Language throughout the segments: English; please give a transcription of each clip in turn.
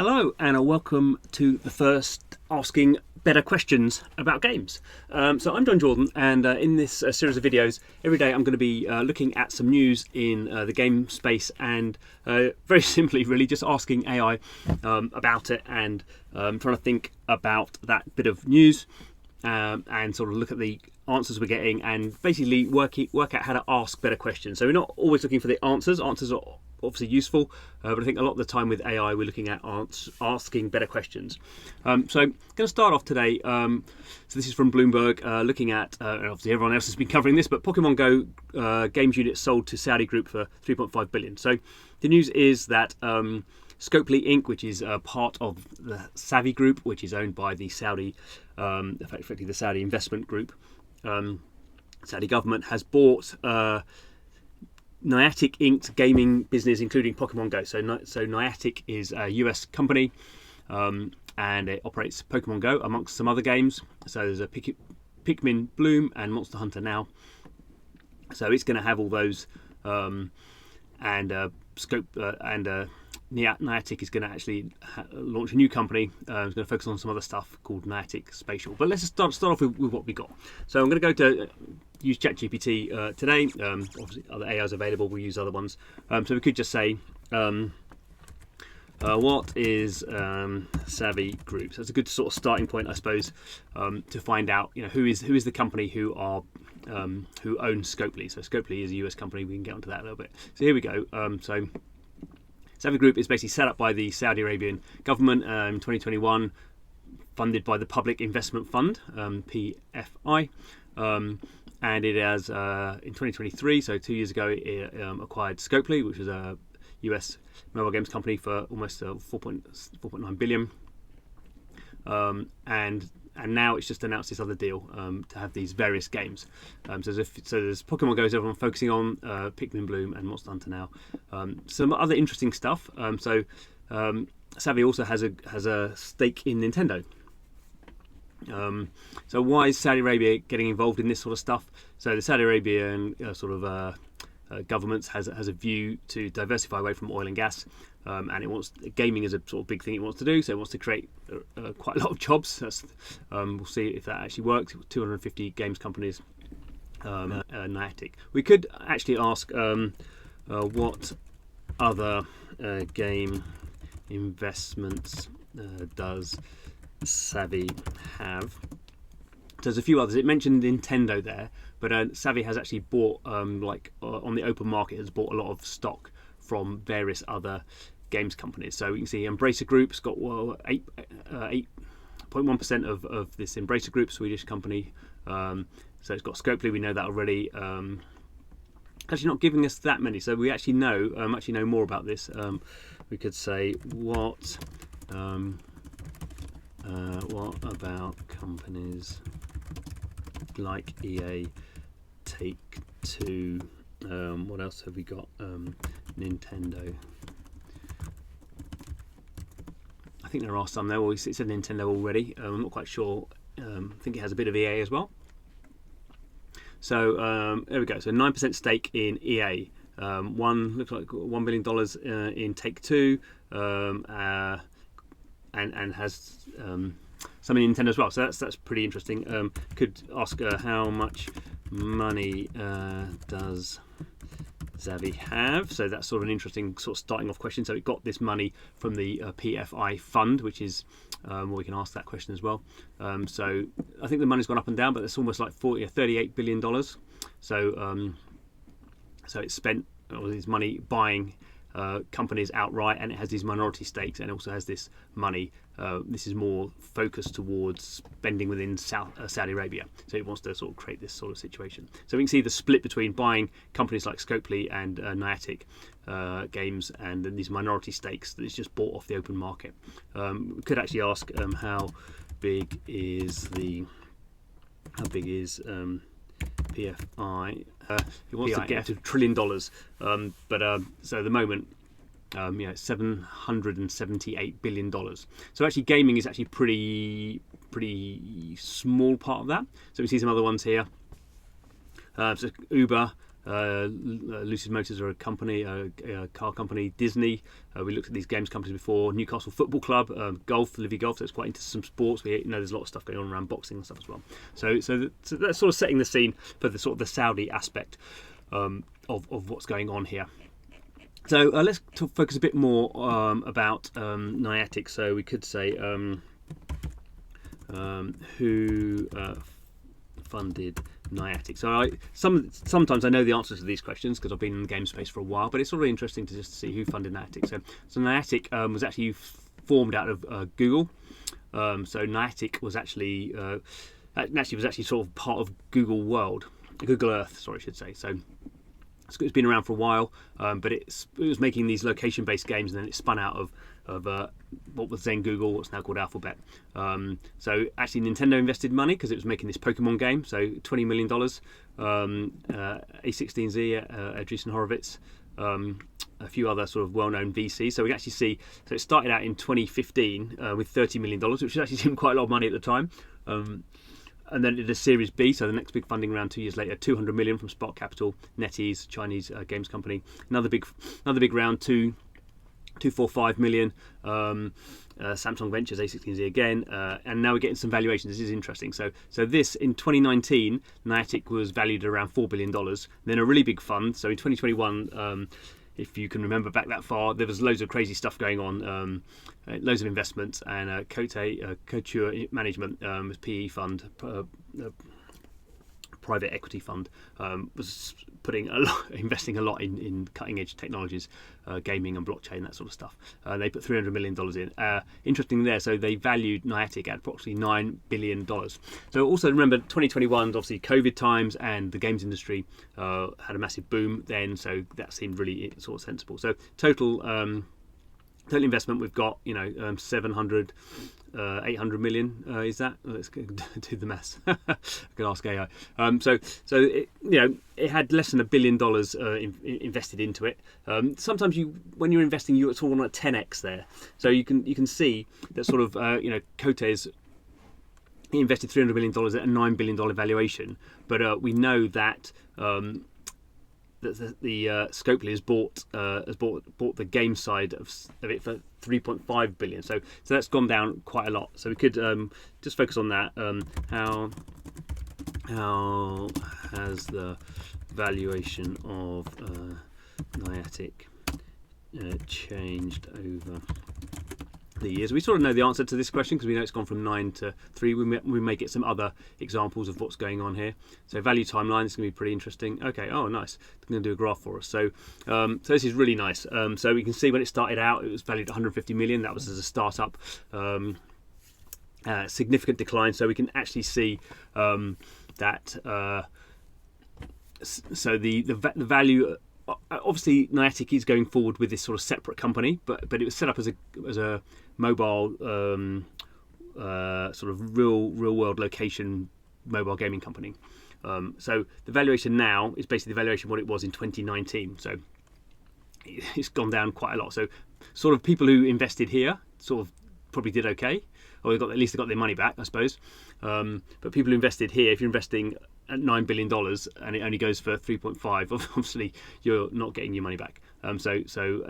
Hello and welcome to the first Asking Better Questions about games. So I'm John Jordan, and in this series of videos, every day I'm going to be looking at some news in the game space and very simply really just asking AI about it and trying to think about that bit of news and sort of look at the answers we're getting and basically work out how to ask better questions. So we're not always looking for the answers. Answers are obviously useful, but I think a lot of the time with AI we're looking at asking better questions. So I'm going to start off today. So this is from Bloomberg, looking at, obviously everyone else has been covering this, but Pokemon Go games units sold to Saudi group for 3.5 billion. So the news is that Scopely Inc., which is part of the Savvy Group, which is owned by the Saudi, effectively the Saudi investment group, Saudi government has bought Niantic Inc.'s gaming business, including Pokemon Go. So Niantic is a US company, and it operates Pokemon Go amongst some other games. So there's a Pikmin Bloom and Monster Hunter now. So it's going to have all those, and Niantic is going to actually launch a new company. It's going to focus on some other stuff called Niantic Spatial. But let's just start off with what we got. So I'm going to go to use ChatGPT today. Obviously, other AIs available. We'll use other ones. So we could just say, what is Savvy Group? So that's a good sort of starting point, I suppose, to find out, who is the company who owns Scopely. So Scopely is a US company. We can get onto that a little bit. So here we go. So Savvy Group is basically set up by the Saudi Arabian government in 2021, funded by the Public Investment Fund, PFI, and it has, in 2023, so 2 years ago, it acquired Scopely, which is a US mobile games company, for almost 4.9 billion, and now it's just announced this other deal to have these various games. So there's Pokemon Go, is everyone focusing on, Pikmin Bloom and Monster Hunter now. Some other interesting stuff. Savvy also has a stake in Nintendo. So why is Saudi Arabia getting involved in this sort of stuff? So the Saudi Arabian government has a view to diversify away from oil and gas, and it wants gaming is a sort of big thing it wants to do. So it wants to create quite a lot of jobs. We'll see if that actually works. 250 games companies, Niantic. We could actually ask what other game investments does Savvy have. There's a few others. It mentioned Nintendo there, but Savvy has actually bought, on the open market, has bought a lot of stock from various other games companies. So we can see Embracer Group's got 8.1% of this Embracer Group, Swedish company. So it's got Scopely. We know that already. Actually, not giving us that many. So we actually know more about this. We could say what about companies like EA, Take-Two? What else have we got? Nintendo. I think there are some there. Well, it said Nintendo already. I'm not quite sure. I think it has a bit of EA as well. So there we go. So 9% stake in EA. Looks like $1 billion in Take-Two, and has some in Nintendo as well. So that's pretty interesting. Could ask how much money does Savvy have? So that's sort of an interesting sort of starting off question. So it got this money from the PFI fund, which is we can ask that question as well. So I think the money's gone up and down, but it's almost like $38 billion. So it's spent all this money buying companies outright, and it has these minority stakes, and also has this money. This is more focused towards spending within Saudi Arabia. So it wants to sort of create this sort of situation. So we can see the split between buying companies like Scopely and Niantic games, and then these minority stakes that it's just bought off the open market. We could actually ask how big is PFI? He wants to get to $1 trillion, but so at the moment, $778 billion. So actually, gaming is actually pretty small part of that. So we see some other ones here. So Uber Lucid Motors are a company, a car company. Disney. We looked at these games companies before. Newcastle Football Club, golf, Livy Golf. So it's quite into some sports. We there's a lot of stuff going on around boxing and stuff as well. So that's sort of setting the scene for the sort of the Saudi aspect of what's going on here. So let's focus a bit more about Niantic. So we could say who funded Niantic. So sometimes I know the answers to these questions because I've been in the game space for a while, but it's really interesting to just see who funded Niantic. So Niantic was actually formed out of Google. So Niantic was actually sort of part of Google Earth, sorry, I should say. So it's been around for a while, but it was making these location-based games, and then it spun out of what was then Google, what's now called Alphabet. So actually Nintendo invested money because it was making this Pokemon game, so $20 million. A16Z, Andreessen Horowitz, a few other sort of well-known VCs. So we actually see, so it started out in 2015 with $30 million, which actually seemed quite a lot of money at the time. And then it did a Series B, so the next big funding round 2 years later, 200 million from Spark Capital, NetEase, Chinese games company. Another big round, 245 million. Samsung Ventures, A16Z again, and now we're getting some valuations. This is interesting. So this in 2019, Niantic was valued at around $4 billion. Then a really big fund. So in 2021. If you can remember back that far, there was loads of crazy stuff going on, loads of investments, and Couture Management, PE fund, private equity fund, was investing a lot in cutting edge technologies, gaming and blockchain, that sort of stuff. They put $300 million in. Interesting there, so they valued Niantic at approximately $9 billion. So also remember 2021 obviously COVID times, and the games industry had a massive boom then, so that seemed really sort of sensible. So total investment we've got 700 800 million is that? Let's do the maths. I can ask AI. So it had less than $1 billion invested into it. Sometimes when you're investing, you're sort of on a 10x there. So you can see that sort of Cote's invested $300 million at a $9 billion valuation, but we know that. That the Scopely has bought the game side of it for 3.5 billion. So that's gone down quite a lot. So we could just focus on that. How has the valuation of Niantic changed over the years? We sort of know the answer to this question because we know it's gone from 9 to 3. We may get some other examples of what's going on here. So value timeline is going to be pretty interesting. Okay, oh nice. It's going to do a graph for us. So this is really nice. So we can see when it started out, it was valued at 150 million. That was as a startup. Significant decline. So we can actually see that. So the value. Obviously, Niantic is going forward with this sort of separate company, but it was set up as a mobile sort of real world location mobile gaming company. So the valuation now is basically the valuation what it was in 2019. So it's gone down quite a lot. So sort of people who invested here sort of probably did okay, or at least they got their money back, I suppose. But people who invested here, if you're investing at $9 billion and it only goes for 3.5, obviously you're not getting your money back. So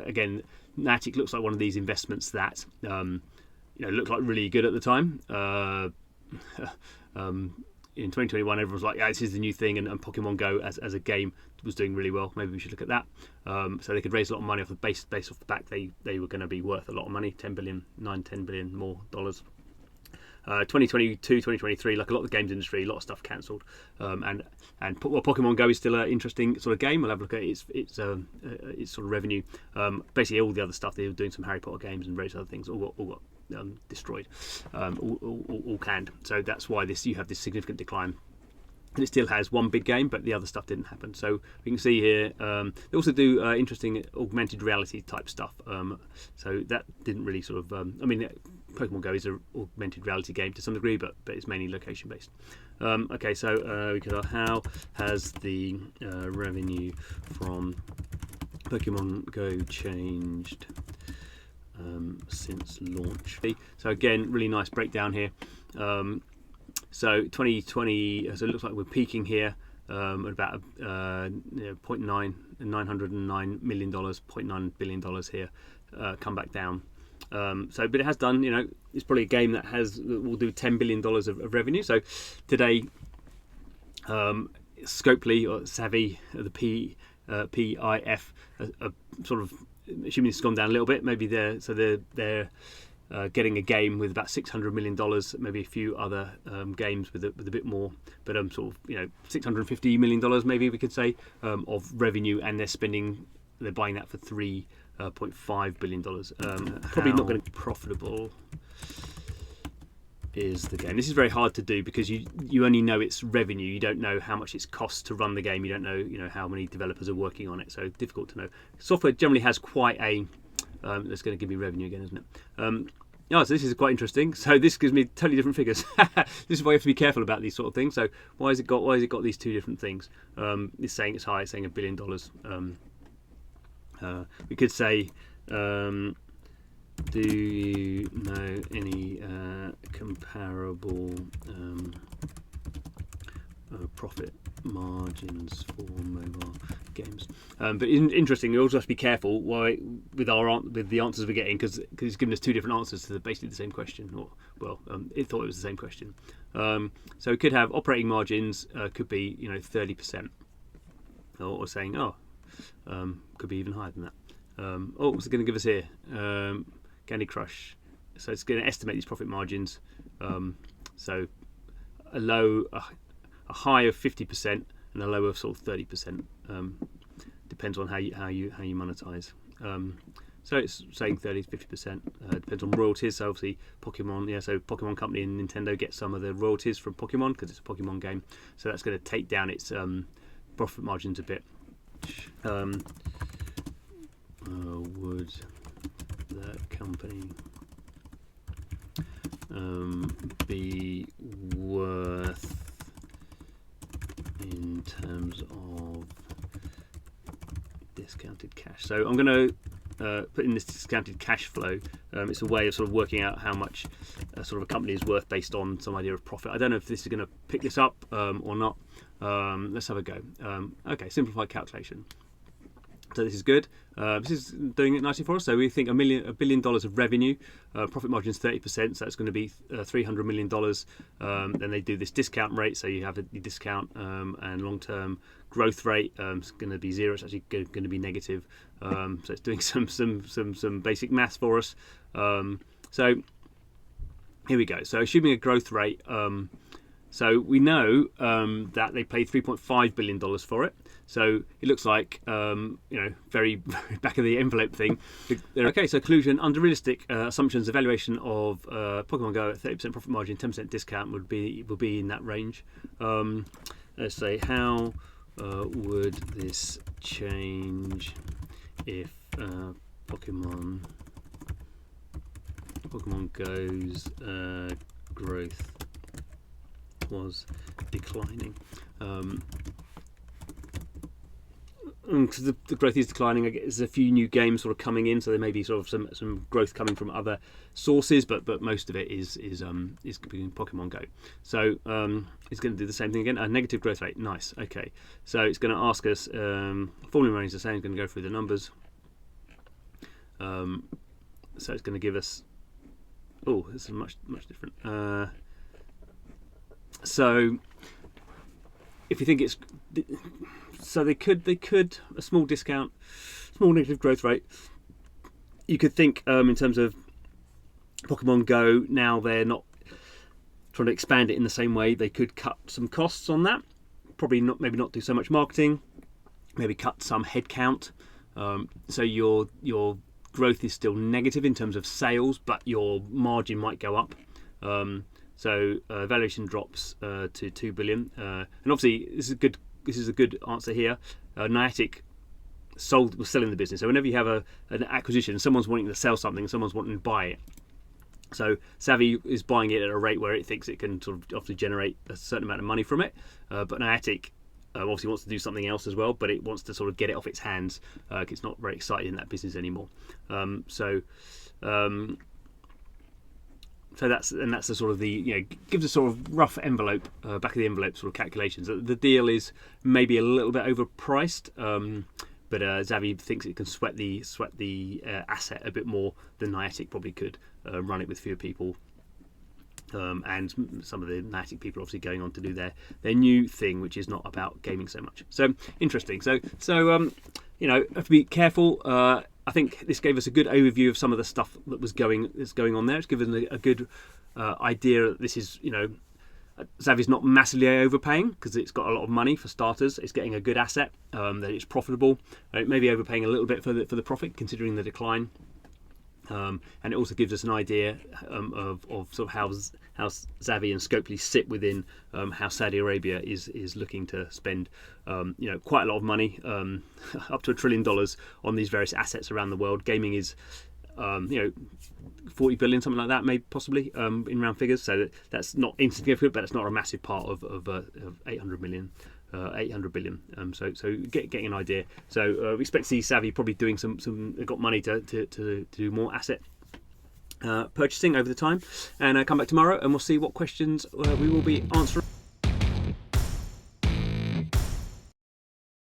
again, Niantic looks like one of these investments that looked like really good at the time. In 2021, everyone was like, yeah, this is the new thing, and Pokemon Go as a game was doing really well. Maybe we should look at that. So they could raise a lot of money off the base off the back. They were going to be worth a lot of money, 10 billion more dollars. 2022, 2023, like a lot of the games industry, a lot of stuff cancelled, and Pokemon Go is still an interesting sort of game. We'll have a look at its sort of revenue. Basically, all the other stuff, they were doing some Harry Potter games and various other things, all got destroyed, all canned. So that's why you have this significant decline. And it still has one big game, but the other stuff didn't happen. So we can see here, they also do interesting augmented reality type stuff. So that didn't really sort of, Pokemon Go is an augmented reality game to some degree, but it's mainly location based. Okay, so we could how has the revenue from Pokemon Go changed since launch? So again, really nice breakdown here. So 2020, so it looks like we're peaking here at about $909 million, $0.9 billion here, come back down. But it has done. It's probably a game that will do $10 billion of revenue. So today, Scopely or Savvy, the PIF, sort of assuming it's gone down a little bit. Maybe they're getting a game with about $600 million, maybe a few other games with a bit more, but sort of $650 million maybe we could say of revenue, and they're buying that for $3.5 billion. Probably not going to be profitable is the game. This is very hard to do because you only know its revenue. You don't know how much it's cost to run the game. You don't know how many developers are working on it. So difficult to know. Software generally has quite a that's going to give me revenue again, isn't it? So this is quite interesting. So this gives me totally different figures. This is why you have to be careful about these sort of things. So why has it got these two different things? It's saying it's high. It's saying $1 billion. We could say, do you know any comparable profit margins for mobile games? But interesting, you also have to be careful with the answers we're getting, because it's given us two different answers to basically the same question. It thought it was the same question. So it could have operating margins could be 30%, or saying could be even higher than that. What's it going to give us here? Candy Crush. So it's going to estimate these profit margins. So a high of 50% and a low of sort of 30%. Depends on how you monetize. So it's saying 30 to 50%. Depends on royalties. So obviously Pokemon, so Pokemon Company and Nintendo get some of the royalties from Pokemon because it's a Pokemon game. So that's going to take down its profit margins a bit. Would the company be worth in terms of discounted cash? So I'm going to put in this discounted cash flow. It's a way of sort of working out how much sort of a company is worth based on some idea of profit. I don't know if this is going to pick this up or not. Let's have a go. Okay, simplified calculation. So this is good. This is doing it nicely for us. So we think $1 billion of revenue, profit margin is 30%, so that's going to be $300 million. Then they do this discount rate, so you have the discount and long-term growth rate is going to be 0. It's actually going to be negative. So it's doing some basic maths for us. So here we go. So assuming a growth rate. So we know that they paid $3.5 billion for it. So it looks like, very back of the envelope thing. Okay, so conclusion, under realistic assumptions, the valuation of Pokemon Go at 30% profit margin, 10% discount would be in that range. Let's say, how would this change if Pokemon Go's growth was declining? Because the growth is declining. There's a few new games sort of coming in, so there may be sort of some growth coming from other sources, but most of it is Pokemon Go. So it's going to do the same thing again. A negative growth rate. Nice. Okay. So it's going to ask us. Formula remains the same. It's going to go through the numbers. So it's going to give us. Oh, this is much different. So if you think it's. So they could a small discount, small negative growth rate. You could think in terms of Pokemon Go. Now they're not trying to expand it in the same way. They could cut some costs on that. Probably not. Maybe not do so much marketing. Maybe cut some headcount. So your growth is still negative in terms of sales, but your margin might go up. So valuation drops to $2 billion. And obviously this is a good answer here. Niantic was selling the business. So whenever you have an acquisition, someone's wanting to sell something, someone's wanting to buy it. So Savvy is buying it at a rate where it thinks it can sort of obviously generate a certain amount of money from it. But Niantic obviously wants to do something else as well, but it wants to sort of get it off its hands. It's not very excited in that business anymore. So that's the sort of the gives a sort of rough envelope, back of the envelope sort of calculations. The deal is maybe a little bit overpriced, but Xavi thinks it can sweat the asset a bit more than Niantic probably could, run it with fewer people. And some of the Niantic people obviously going on to do their new thing, which is not about gaming so much. So interesting. So have to be careful. I think this gave us a good overview of some of the stuff that's going on there. It's given a good idea that this is, Xavi's not massively overpaying because it's got a lot of money for starters. It's getting a good asset, that it's profitable. Maybe overpaying a little bit for the profit, considering the decline. And it also gives us an idea of sort of how Xavi and Scopely sit within how Saudi Arabia is looking to spend quite a lot of money, up to $1 trillion on these various assets around the world. Gaming is 40 billion, something like that, maybe possibly in round figures. So that's not insignificant, but it's not a massive part of 800 billion. So getting an idea. So we expect to see Xavi probably doing some got money to do more asset purchasing over the time, and come back tomorrow and we'll see what questions we will be answering.